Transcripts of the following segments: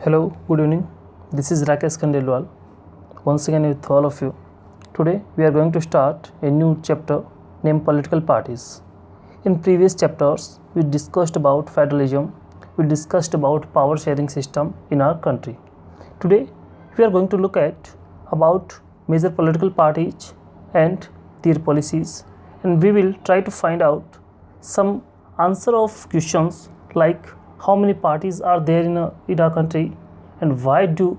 Hello, good evening. This is Rakesh Khandelwal. Once again with all of you. Today we are going to start a new chapter named Political Parties. In previous chapters, we discussed about federalism, we discussed about power sharing system in our country. Today we are going to look at about major political parties and their policies, and we will try to find out some answer of questions like how many parties are there in our country, and why do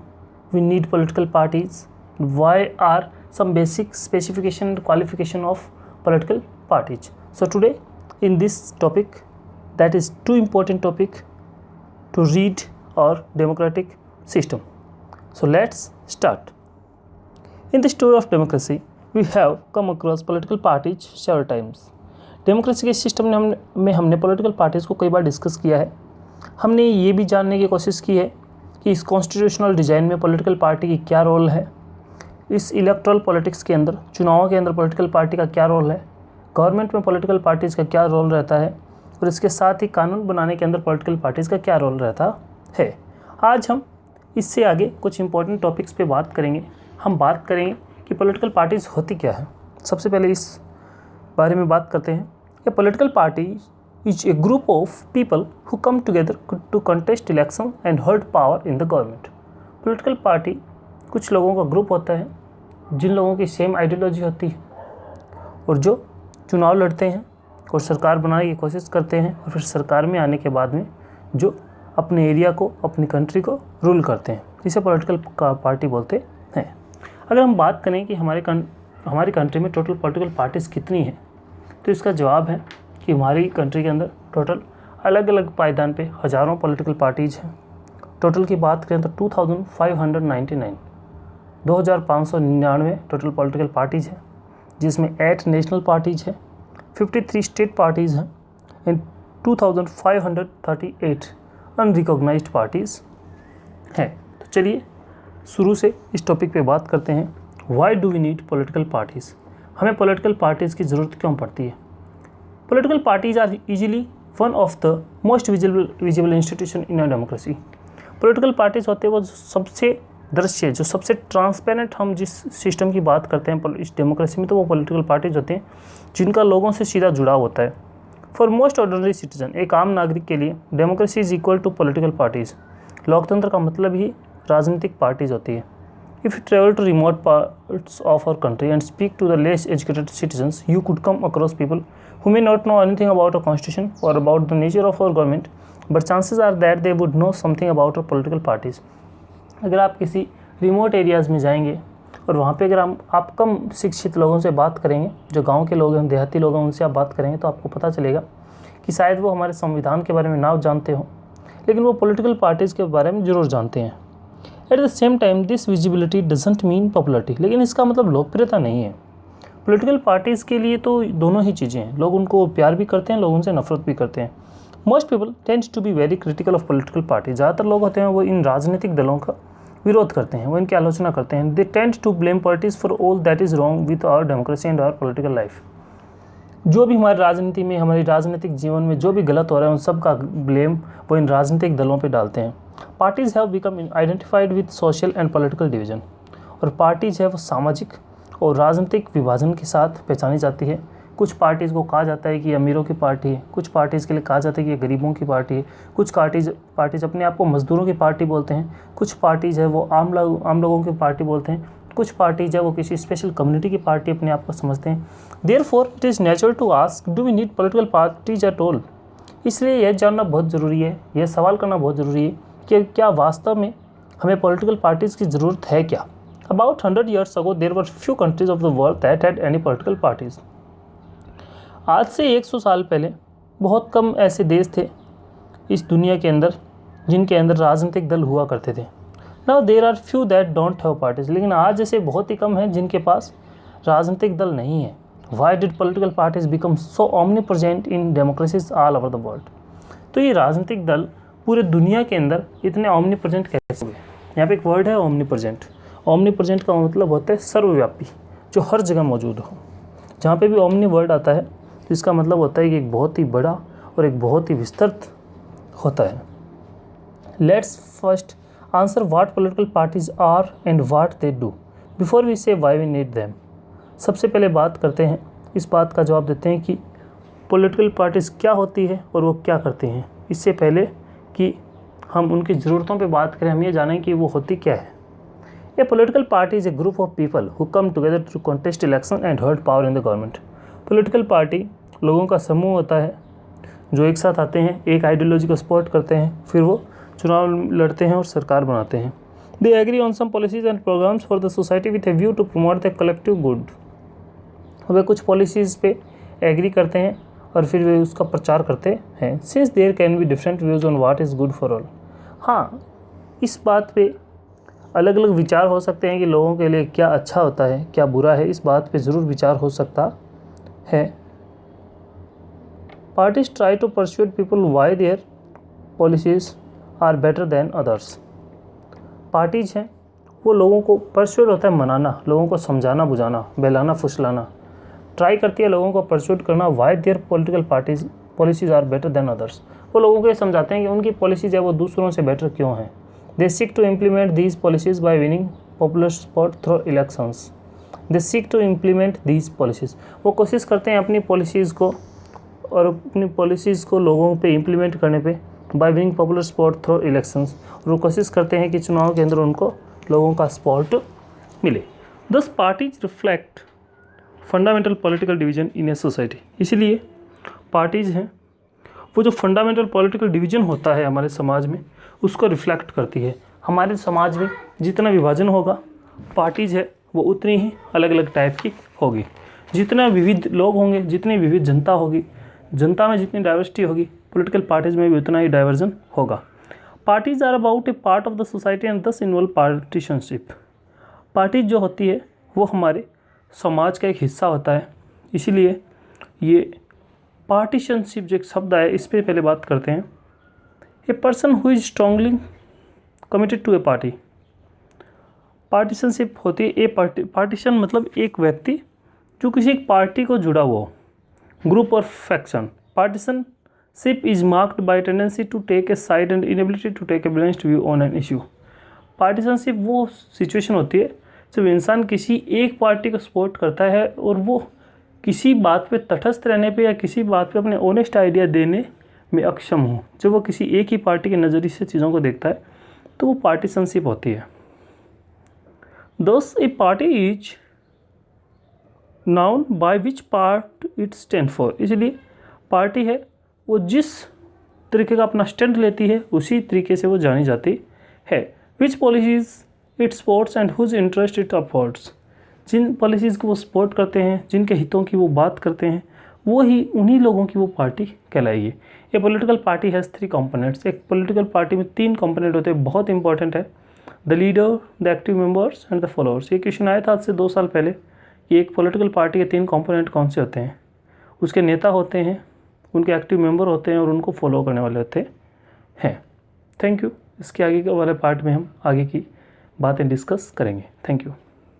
we need political parties, why are some basic specification and qualification of political parties. So today in this topic, that is too important topic to read our democratic system. So let's start. In the story of democracy, we have come across political parties several times. Democracy के system में हमने political parties को कई बार discuss किया है. हमने ये भी जानने की कोशिश की है कि इस कॉन्स्टिट्यूशनल डिज़ाइन में पॉलिटिकल पार्टी की क्या रोल है, इस इलेक्ट्रल पॉलिटिक्स के अंदर, चुनावों के अंदर पॉलिटिकल पार्टी का क्या रोल है, गवर्नमेंट में पॉलिटिकल पार्टीज़ का क्या रोल रहता है, और इसके साथ ही कानून बनाने के अंदर पॉलिटिकल पार्टीज़ का क्या रोल रहता है. आज हम इससे आगे कुछ इंपॉर्टेंट टॉपिक्स पे बात करेंगे. हम बात करेंगे कि पॉलिटिकल पार्टीज़ होती क्या है. सबसे पहले इस बारे में बात करते हैं. A political party is a group of people who come together to contest election and hold power in the government. Political party कुछ लोगों का ग्रुप होता है जिन लोगों की सेम आइडियोलॉजी होती है और जो चुनाव लड़ते हैं और सरकार बनाने की कोशिश करते हैं, और फिर सरकार में आने के बाद में जो अपने एरिया को, अपनी कंट्री को रूल करते हैं, इसे पॉलिटिकल पार्टी बोलते हैं. अगर हम बात करें कि हमारी कंट्री में टोटल पॉलिटिकल पार्टीज़ कितनी हैं, तो इसका जवाब है कि हमारी कंट्री के अंदर टोटल अलग अलग पायदान पे हज़ारों पॉलिटिकल पार्टीज़ हैं. टोटल की बात करें तो 2599 टोटल पॉलिटिकल पार्टीज़ हैं, जिसमें 8 नेशनल पार्टीज़ हैं, 53 स्टेट पार्टीज़ हैं एंड 2538 अनरिकॉग्नाइज्ड पार्टीज़ हैं. तो चलिए शुरू से इस टॉपिक पे बात करते हैं. Why do we need political parties. हमें पॉलिटिकल पार्टीज़ की ज़रूरत क्यों पड़ती है. Political parties are easily one of the most visible institution in a democracy. Political parties होते हैं वो सबसे दृश्य, जो सबसे ट्रांसपेरेंट, हम जिस सिस्टम की बात करते हैं इस डेमोक्रेसी में, तो वो पॉलिटिकल पार्टीज़ होते हैं जिनका लोगों से सीधा जुड़ाव होता है. फॉर मोस्ट ऑर्डिनरी सिटीजन, एक आम नागरिक के लिए democracy is equal to political parties. लोकतंत्र का मतलब ही राजनीतिक पार्टीज़ होती है. If you travel to remote parts of our country and speak to the less educated citizens, you could come across people who may not know anything about our constitution or about the nature of our government, but chances are that they would know something about our political parties. अगर आप किसी remote areas में जाएंगे और वहाँ पे अगर आप कम शिक्षित लोगों से बात करेंगे, जो गाँव के लोग हैं, देहाती लोग हैं, उनसे आप बात करेंगे, तो आपको पता चलेगा कि शायद वो हमारे संविधान के बारे में ना जानते हों, लेकिन वो पॉलिटिकल पार्टीज़ के बारे में ज़रूर जानते हैं. At the same time this visibility doesn't mean popularity. लेकिन इसका मतलब लोकप्रियता नहीं है. पॉलिटिकल पार्टीज़ के लिए तो दोनों ही चीज़ें हैं. लोग उनको प्यार भी करते हैं, लोग उनसे नफरत भी करते हैं. Most people tends to be very critical of political party. ज़्यादातर लोग होते हैं वो इन राजनीतिक दलों का विरोध करते हैं, वो इनकी आलोचना करते हैं. They tend to blame politics for all that is wrong with our democracy and our political life. जो भी हमारी राजनीति में, हमारी राजनीतिक जीवन में जो भी गलत हो रहा है, उन सब का ब्लेम वो इन राजनीतिक दलों पे डालते हैं. Parties have become identified with social and political division. और पार्टीज़ है वो सामाजिक और राजनीतिक विभाजन के साथ पहचानी जाती है. कुछ पार्टीज़ को कहा जाता है कि अमीरों की पार्टी है, कुछ पार्टीज़ के लिए कहा जाता है कि ये गरीबों की पार्टी है, कुछ पार्टीज़ अपने आप को मजदूरों की पार्टी बोलते हैं, कुछ पार्टीज़ है वो आम लोगों की पार्टी बोलते हैं, कुछ पार्टीज़ है वो किसी स्पेशल कम्युनिटी की पार्टी अपने आप को समझते हैं. Therefore it is natural to ask, do we need political parties at all. इसलिए यह जानना बहुत ज़रूरी है, यह सवाल करना बहुत ज़रूरी है कि क्या वास्तव में हमें पॉलिटिकल पार्टीज़ की ज़रूरत है क्या. About 100 years ago there were few countries of the world that had any political parties. आज से 100 साल पहले बहुत कम ऐसे देश थे इस दुनिया के अंदर जिनके अंदर राजनीतिक दल हुआ करते थे. Now there are few that don't have parties. लेकिन आज ऐसे बहुत ही कम हैं जिनके पास राजनीतिक दल नहीं है. Why did political parties become so omnipresent in democracies all over the world. तो ये राजनीतिक दल पूरे दुनिया के अंदर इतने omnipresent कैसे हुए. यहाँ पे एक वर्ड है omnipresent. omnipresent का मतलब होता है सर्वव्यापी, जो हर जगह मौजूद हो. जहाँ पे भी omni वर्ड आता है तो इसका मतलब होता है कि एक बहुत ही बड़ा और एक बहुत ही विस्तृत होता है. Let's first answer what political parties are and what they do before we say why we need them. सबसे पहले बात करते हैं, इस बात का जवाब देते हैं कि पॉलिटिकल पार्टीज़ क्या होती है और वो क्या करती हैं। इससे पहले कि हम उनकी ज़रूरतों पे बात करें, हम ये जानें कि वो होती क्या है। A political party is a group of people who come together to contest election and hold power in the government. Political party लोगों का समूह होता है जो एक साथ आते हैं, एक आइडियोलॉजी को सपोर्ट करते हैं, फिर वो चुनाव लड़ते हैं और सरकार बनाते हैं। They agree on some policies and programmes for the society with a view to promote the collective good. वे कुछ पॉलिसीज़ पे एग्री करते हैं और फिर वे उसका प्रचार करते हैं। Since there can be different views on what is good for all. हाँ, इस बात पे अलग अलग विचार हो सकते हैं कि लोगों के लिए क्या अच्छा होता है, क्या बुरा है, इस बात पे ज़रूर विचार हो सकता है। Parties try to persuade people why their policies are better than others. Parties हैं वो लोगों को परsuade होता है मनाना, लोगों को समझाना बुझाना, बहलाना फुसलाना। ट्राई करती है लोगों को परsuade करना why there political parties policies are better than others. वो लोगों को ये समझाते हैं कि उनकी पॉलिसीज़ है वो दूसरों से बेटर क्यों हैं। They seek to implement these policies by winning popular support through elections. They seek to implement these policies, वो कोशिश करते हैं अपनी पॉलिसीज़ को और अपनी पॉलिसीज़ को लोगों पे इम्प्लीमेंट करने पे bye winning popular support through elections. और वो कोशिश करते हैं कि चुनाव के अंदर उनको लोगों का सपोर्ट मिले। दस parties reflect fundamental political division in a society. इसलिए पार्टीज़ हैं वो जो फंडामेंटल पॉलिटिकल डिवीजन होता है हमारे समाज में उसको रिफ्लेक्ट करती है। हमारे समाज में जितना विभाजन होगा, पार्टीज़ है वो उतनी ही अलग अलग टाइप की होगी। जितना विविध लोग होंगे, जितनी विविध जनता होगी, जनता में जितनी डाइवर्सिटी होगी, पॉलिटिकल पार्टीज़ में भी उतना ही डाइवर्जन होगा। Parties are about a part of the society and thus involve partisanship. Parties जो होती है वो हमारे समाज का एक हिस्सा होता है, इसीलिए ये पार्टीशनशिप जो एक शब्द है इस पर पहले बात करते हैं। A person who is strongly committed to a party. Partisanship होती है पार्टीशन मतलब एक व्यक्ति जो किसी पार्टी को जुड़ा हुआ हो, ग्रुप और faction. Partisanship is marked by tendency to take a side and inability to take a balanced view on an issue. Partisanship वो सिचुएशन होती है जब इंसान किसी एक पार्टी को सपोर्ट करता है और वो किसी बात पे तटस्थ रहने पे या किसी बात पे अपने ऑनेस्ट आइडिया देने में अक्षम हो। जब वो किसी एक ही पार्टी के नज़रिए से चीज़ों को देखता है तो वो पार्टीशनशिप होती है। Thus a party is noun by which part it stand for। इसलिए पार्टी है वो जिस तरीके का अपना स्टैंड लेती है उसी तरीके से वो जानी जाती है। Which policies it supports and whose interest it upholds। जिन पॉलिसीज़ को वो सपोर्ट करते हैं, जिनके हितों की वो बात करते हैं, वो ही उन्हीं लोगों की वो पार्टी कहलाएगी। ये पॉलिटिकल पार्टी हैज़ 3 कंपोनेंट्स। एक पॉलिटिकल पार्टी में 3 कंपोनेंट होते हैं, बहुत इंपॉर्टेंट है। The leader, the active members and the followers. ये क्वेश्चन आया था आज से 2 साल पहले कि एक पॉलिटिकल पार्टी के 3 कंपोनेंट कौन से होते हैं। उसके नेता होते हैं, उनके एक्टिव मेंबर होते हैं और उनको फॉलो करने वाले होते हैं। Thank you. इसके आगे के वाले पार्ट में हम आगे की बातें डिस्कस करेंगे। Thank you.